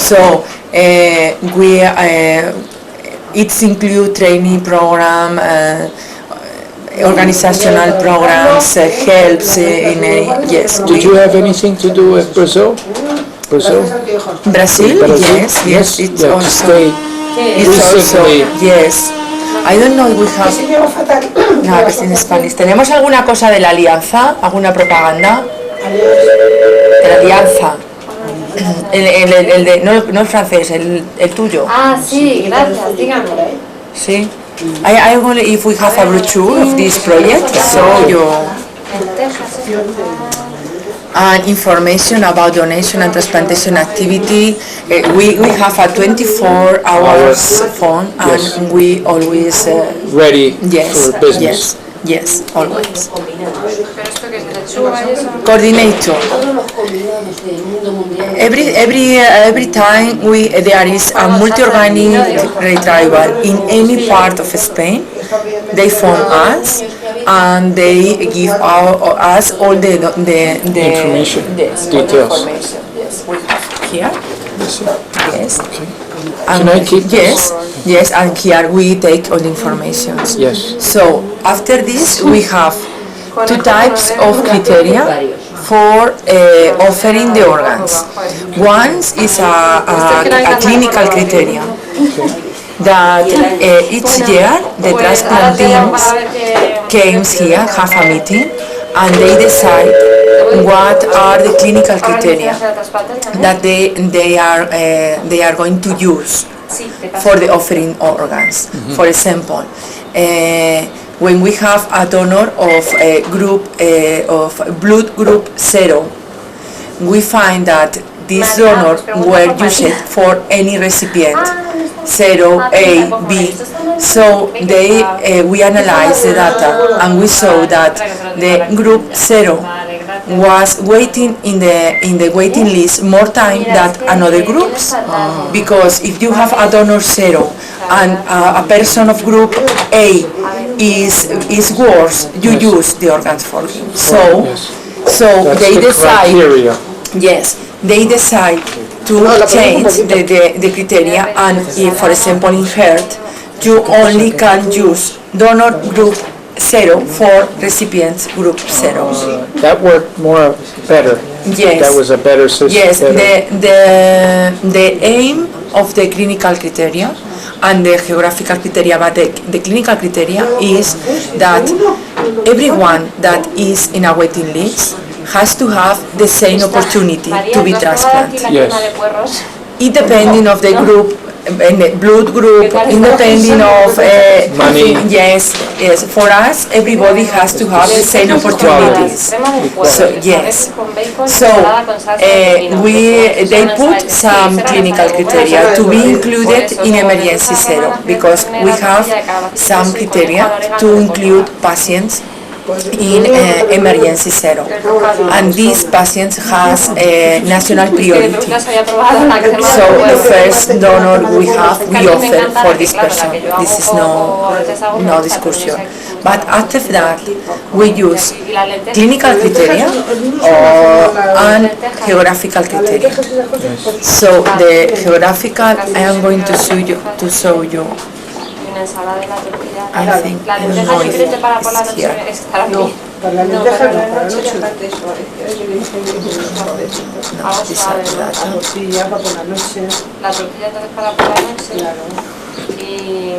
So it's include training program, organizational programs, helps yes. Did you have anything to do with Brazil? Brazil? Brazil? Yes. It's also. It's also, Recently. yes. I don't know if we have... Sí, llevo fatal. No, que es en Spanish. ¿Tenemos alguna cosa de la alianza? ¿Alguna propaganda? De la alianza. El de, no el francés, el tuyo. Ah, sí, gracias, dígame. Sí. I wonder if we have a brochure of this project, so you... And information about donation and transplantation activity. We have a 24 hours phone, and Yes. we always... Ready yes, for business. yes, always. Pero esto que es lechuga y eso. Coordinator. Every time there is a multi-organic retrieval in any part of Spain, they phone us and they give us all the Information, yes, details. all the information. Yes, we have here. Yes. Can I keep this? Yes, and here we take all the information. Yes. So after this we have two types of criteria for offering the organs. One is a clinical criteria that each year the transplant teams came here, have a meeting, and they decide what are the clinical criteria that they are going to use for the offering organs. For example, when we have a donor of a group of blood group 0, we find that this donor were used for any recipient, 0, A, B. So we analyze the data and we saw that the group 0 was waiting in the waiting list more time than another groups, because if you have a donor 0 and a person of group A is worse, you use the organs for him. So That's they the decide. criteria. Yes, they decide to change the criteria, and if, for example, in heart, you only can use donor group 0 for recipients group 0. That worked better. Yes. That was a better system. Yes, better. the aim of the clinical criteria and the geographical criteria, but the clinical criteria is that everyone that is in a waiting list has to have the same opportunity to be transplanted. Yes. Independing of the group, blood group, independing of money. Yes. For us, everybody has to have the same opportunities. So yes. So they put some clinical criteria to be included in emergency 0, because we have some criteria to include patients in emergency 0, and these patients has a national priority. So the first donor we offer for this person. This is no discussion. But after that, we use clinical criteria and geographical criteria. So the geographical, I am going to show you. I think, I don't know if it's here. No, para la lenteja no, para la noche. No, this is that. Sí, ya para por la noche. La tortilla entonces para por la noche. Claro. Y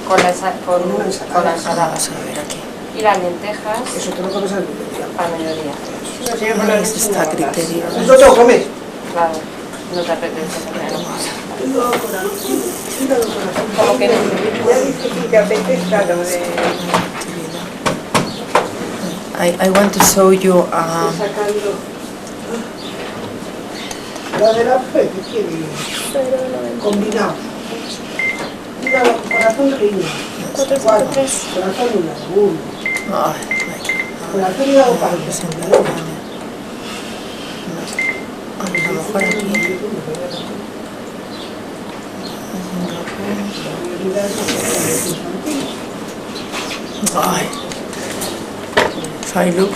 con la ensalada. Vamos a ver aquí. Y las lentejas Eso te lo comes al mediodía. para mediodía. ¿Dónde está criterio? Eso te lo comes. Claro, no te apetece comer. Como que no. Ya dice que te apetece, claro, de... I want to show you Sacando... La de la fe, ¿qué quiere? Combinado. Mira, corazón riña. 4, corazón 1. Corazón hígado páncreas. a lo mejor aquí. Ay. If I look.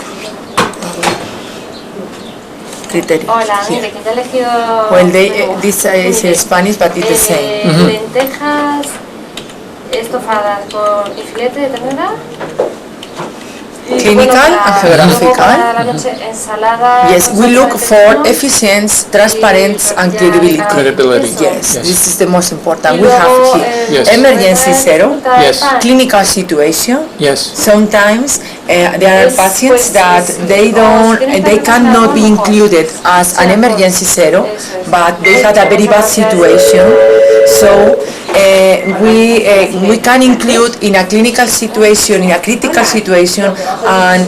Criteria. Hola, Here. mire, que te he elegido... Well, this is in Spanish, but it's the same. Lentejas estofadas con y filete de ternera. clinical and geographical. Yes, we look for efficiency, transparency and credibility. Credibility. Yes, Yes. this is the most important. We have here Yes. emergency zero, Yes. clinical situation. Yes. Sometimes there are patients that they cannot be included as an emergency zero, but they had a very bad situation. So we can include in a clinical situation, in a critical situation, and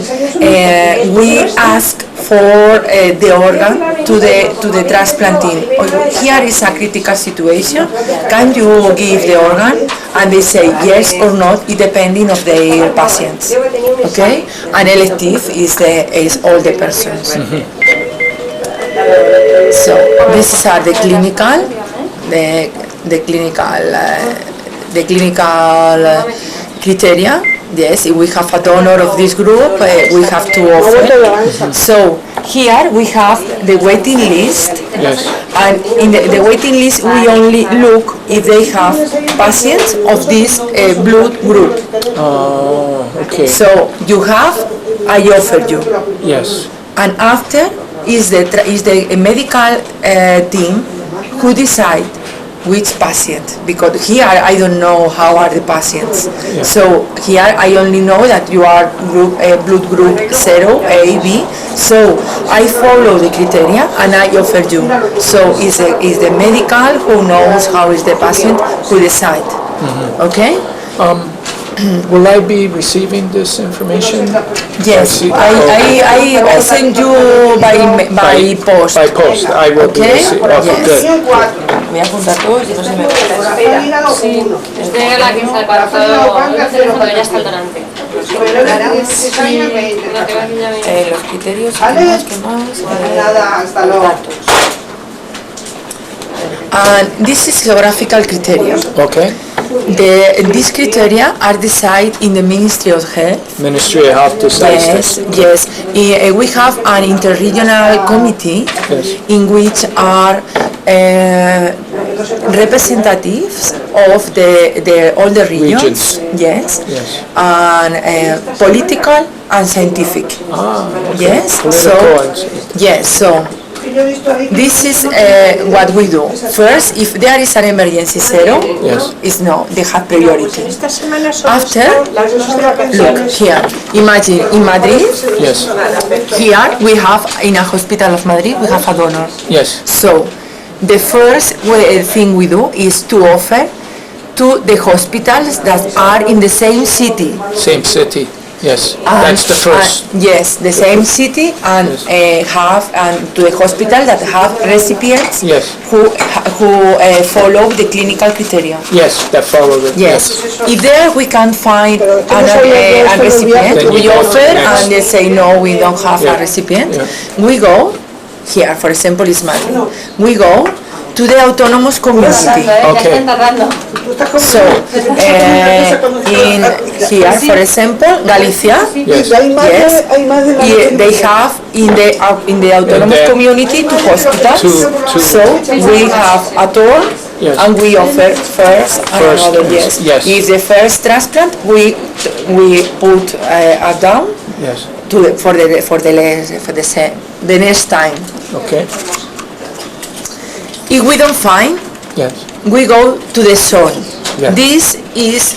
we ask for the organ to the transplanting. Here is a critical situation. Can you give the organ? And they say yes or not, it depending of the patients. Okay, and elective is all the persons. So these are the clinical, the clinical criteria. Yes, if we have a donor of this group, we have to offer. So here we have the waiting list. Yes. And in the waiting list, we only look if they have patients of this blood group. Okay. So you have, I offer you. Yes. And after is the medical team who decide which patient, because here I don't know how are the patients. Yeah. So here I only know that you are blood group 0, A, B. So I follow the criteria and I offer you. So is the medical who knows how is the patient who decide. Okay? Will I be receiving this information? Yes, I see. I send you by post. By post, I will be Okay? receiving. Okay, Yes. good. Voy a apuntar todos y no se me Sí, es de la que está para todo, cuando ya está el donante. los criterios, ¿qué más? Los datos. And this is geographical criteria. Okay. These criteria are decided in the Ministry of Health. Ministry of Health decides this. Yes. We have an interregional committee in which are representatives of all the regions. Yes. Yes. And political and scientific. Yes. So this is what we do. First, if there is an emergency zero, is no, they have priority. After, look here, imagine in Madrid, here we have, in a hospital of Madrid, we have a donor. Yes. So, the first thing we do is to offer to the hospitals that are in the same city. Same city. Yes, that's the first. Yes, the same city, and have to the hospital that have recipients who follow the clinical criteria. Yes, that follow it. Yes. If there we can find a recipient, we offer, and they say no, we don't have a recipient. We go here, for example, is Madrid. We go to the autonomous community. Okay. So, in here, for example, Galicia, Yes. they have in the autonomous community two hospitals. So we have a tour, and we offer first and another. Yes. If the first transplant, we put down. Yes. For the next time. Okay. If we don't find, we go to the zone. This is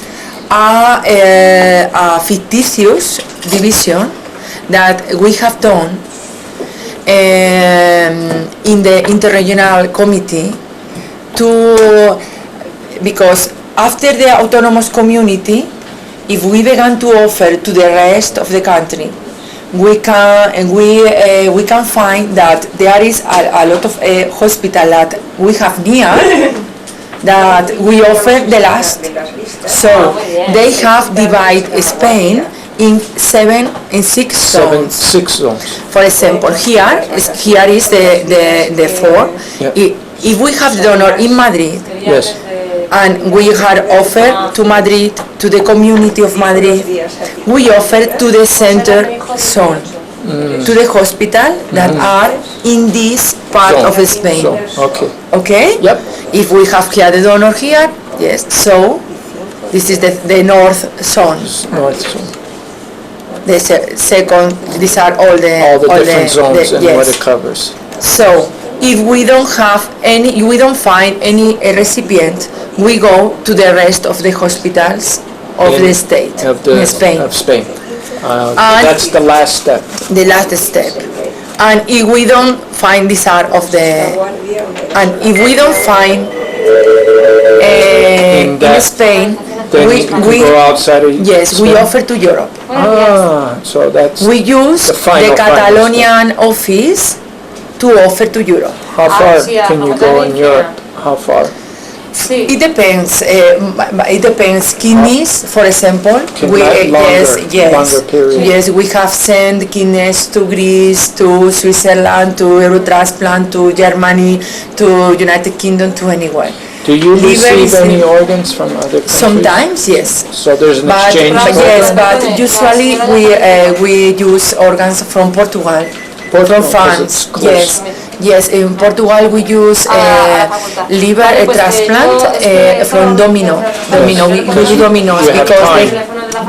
a fictitious division that we have done in the interregional committee because after the autonomous community, if we began to offer to the rest of the country, we can find that there is a lot of hospital that we have near that we offer the last. So they have divided Spain in 6 zones. 6 zones. For example, here is the 4. If we have the donor in Madrid, and we had offered to Madrid, to the community of Madrid, we offer to the center zone, to the hospital that are in this part of Spain. Okay? Yep. If we have here the donor here, yes, so this is the north zone. North zone. The second, these are all the different zones and what yes. it covers. So if we don't find any recipient, we go to the rest of the hospitals of the state in Spain. Of Spain. That's the last step. The last step. And if we don't find these are of the, and if we don't find in Spain, Then we go outside of yes, we Spain? offer to Europe. So that's We use the final Catalonian office to offer to Europe. How far sí, a can you Costa go in Rica. Europe? How far? Sí. It depends. It depends. Kidneys, for example, Can last longer period. yes, we have sent kidneys to Greece, to Switzerland, to Eurotransplant, to Germany, to United Kingdom, to anywhere. Do you Liver receive is any organs from other countries? Sometimes, yes. So there's an exchange But program? yes, but usually we use organs from Portugal, Portugal, from 'cause France. it's close. Yes. In Portugal we use liver transplant from Domino. We do Domino's You have because time.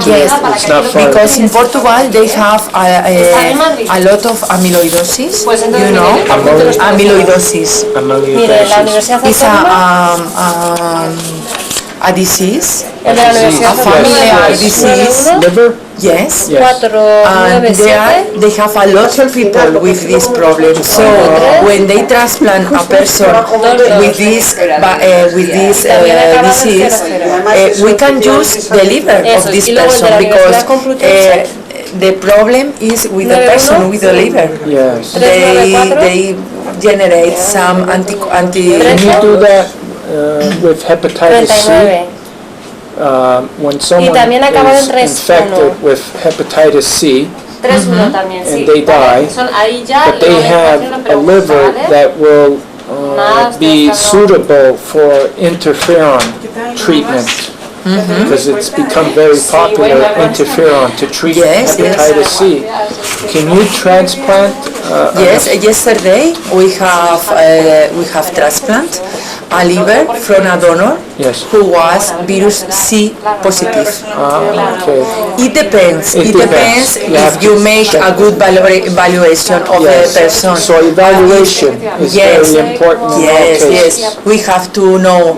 yes, It's not far. because in Portugal they have a lot of amyloidosis. You know, amyloidosis. Amyloidosis. It's a disease, El de la Universidad a familiar disease. Liver? Yes. Yes. And they have a lot of people with this problem. So when they transplant a person with this disease, we can use the liver of this person because the problem is with the person with the liver. Yes. They generate some anti. Can you do that with hepatitis C? 39. When someone también acaba is en 3-1. infected with hepatitis C, 3-1 también, sí. and they die, Son ahí ya but they have a liver that will be suitable for interferon treatment. Because it's become very popular, interferon, to treat Yes, hepatitis C. Can you transplant? Yes, yesterday we have transplant a liver from a donor Yes. who was virus C positive. Okay. It depends. It It depends depends. You have if you to make check a good evaluation of the Yes. person. So evaluation is Yes. very important in all Yes, cases. yes. We have to know.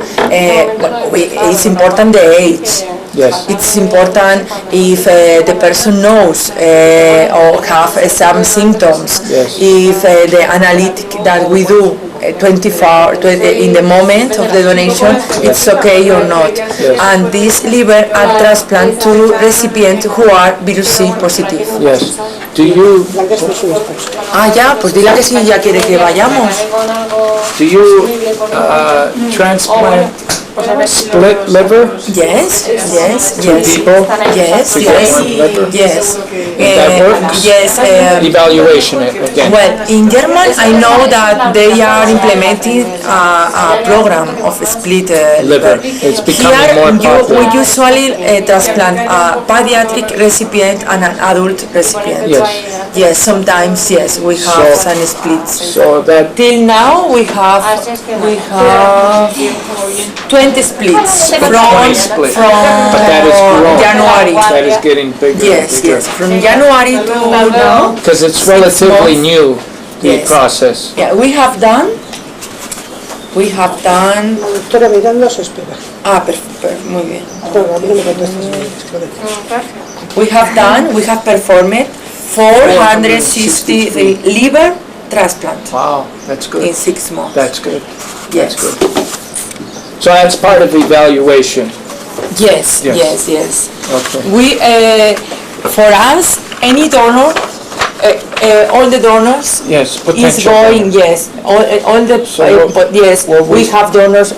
It's important the age. Yes. It's important if the person knows or have some symptoms. Yes. If the analytic that we do 24 in the moment of the donation, it's okay or not. And this liver are transplant to recipients who are virus C positive. Yes. Do you Ya, pues dile que si ya quiere que vayamos. transplant split liver? Yes. People? Yes. To get one liver? Yes. That works? Yes. Evaluation again. Well, in German, I know that they are implementing a program of split liver. It's becoming more popular. We usually transplant a pediatric recipient and an adult recipient. Yes. Yes, sometimes yes, we have some splits. So that Till now, we have 20 splits from but that is growing. January. That is getting bigger. Yes, from January to now. Because it's relatively new, the Yes. process. Yeah, we have done. Doctora, mirando se espera. Muy bien. Bueno, a mí no me contestas. We have performed 463 liver transplant Wow, that's in good. 6 months. That's good. Yes. That's good. So that's part of evaluation. Yes. Yes. Okay. We, for us, any donor, all the donors Yes, is potential. going, yes, all the, So but yes, what we we- have donors